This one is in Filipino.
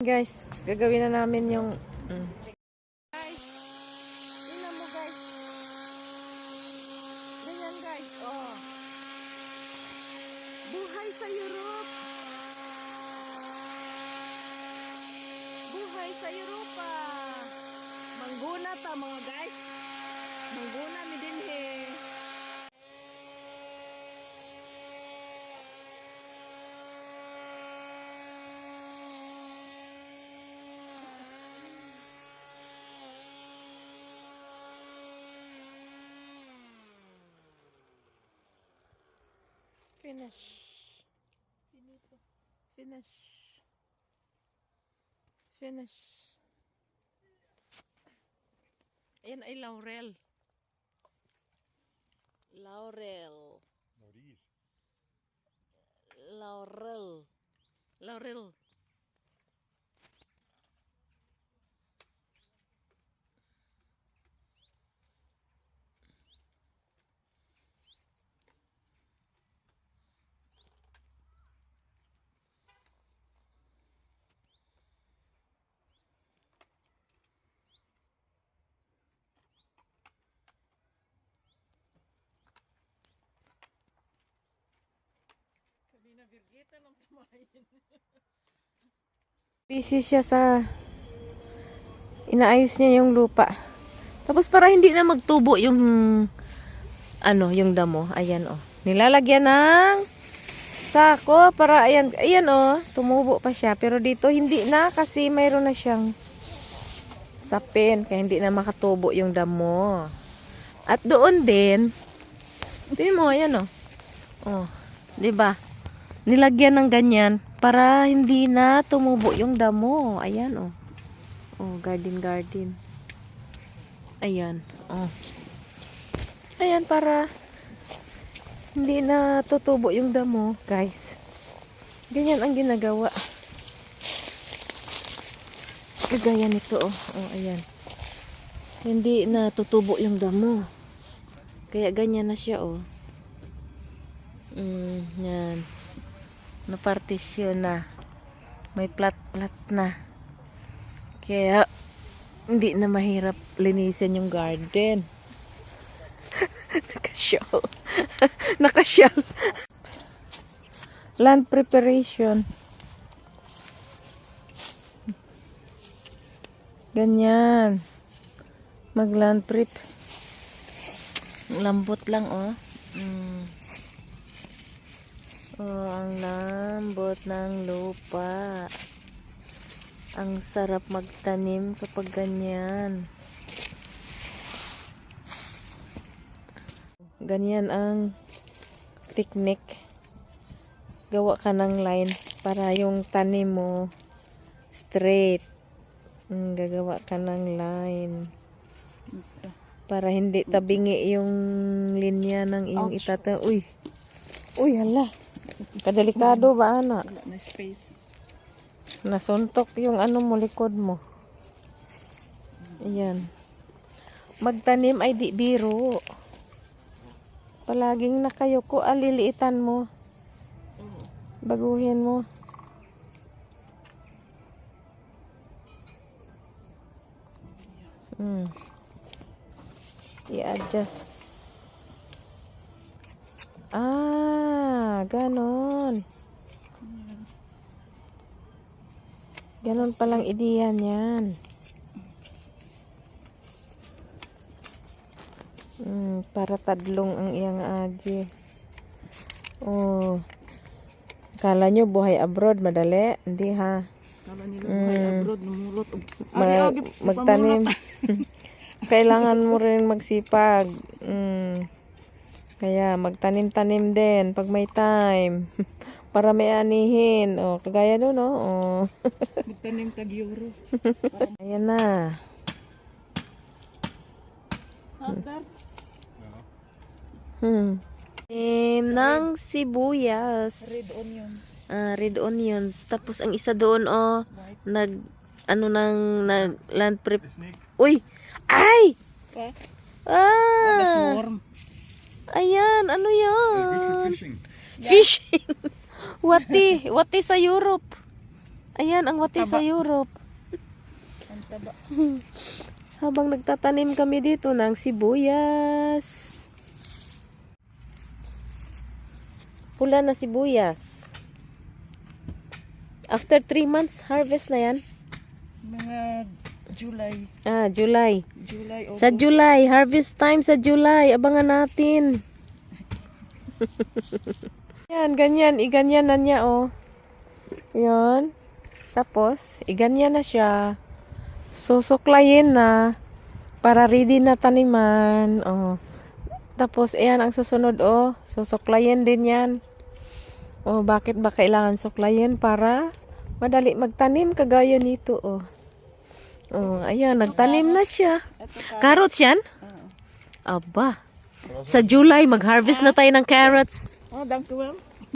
Guys, gagawin na namin yung guys, tingnan mo guys. Ganyan guys, oh. Buhay sa Europe. Buhay sa Europa. Mangguna ta mga guys. Mangguna mi din he. Finish. Finito. Finish. Finish. Ayan ay laurel. Laurel. Laurel. Laurel. Busy siya sa inaayos niya yung lupa. Tapos para hindi na magtubo yung yung damo. Ayan oh. Nilalagyan ng sako para ayan tumubo pa siya. Pero dito hindi na kasi mayroon na siyang sapin kaya hindi na makatubo yung damo. At doon din, tingnan mo ayan oh. Oh, 'di ba? Nilagyan ng ganyan para hindi na tumubo yung damo. Ayan, oh. Oh, garden. Ayan, oh. Ayan, para hindi na tutubo yung damo, guys. Ganyan ang ginagawa. Kagaya nito, oh. Oh, ayan. Hindi na tutubo yung damo. Kaya ganyan na siya, oh. Yan. Napartisyon na. May plat-plat na. Kaya hindi na mahirap linisin yung garden. Nakasyal. Nakasyal. Land preparation. Ganyan. Mag-land prep. Lambot lang, oh. Oh, ang lambot ng lupa. Ang sarap magtanim kapag ganyan. Ganyan ang technique. Gawa ka ng line para yung tanim mo straight. Gagawa ka ng line. Para hindi tabingi yung linya ng iyong itatanim. Uy! Uy, hala! Kadelikado ba, ana? Wala na space. Nasuntok yung mo, likod mo. Ayan. Magtanim ay di biro. Palaging nakayuko, aliliitan mo. Baguhin mo. I-adjust. Ganon. Ganon palang ideya niyan. Para tadlong ang iyang agi. Oh. Kala nyo buhay abroad madali? Hindi ha. Kala nila buhay abroad, namulot. Magtanim. Kailangan mo rin magsipag. Kaya magtanim-tanim din pag may time. Para may anihin. Oh, kagaya doon, oh. Magtanim tag-euro. Ayan na. Ng sibuyas. Red onions. Red onions. Tapos ang isa doon, oh, land prep. Uy! Ay! The swarm. Ayan, ano yan? Fishing. Wati sa Europe. Ayan, ang wati sa Europe. Ang taba. Habang nagtatanim kami dito ng sibuyas. Pula na sibuyas. After 3 months, harvest na yan. Mga July. July. July, August. Sa July, harvest time sa July. Abangan natin. Yan, ganyan. Iganyan na niya, oh. Yan. Tapos, iganyan na siya. Susuklayin na. Para ready na taniman. Oh. Tapos, ayan ang susunod, oh. Susuklayin din yan. Oh, bakit ba kailangan suklayin? Para madali magtanim kagaya nito, oh. Oh, ayan, nagtanim na siya. Ito Carrots yan? Aba. Sa July, mag-harvest na tayo ng carrots. Oh, danke well.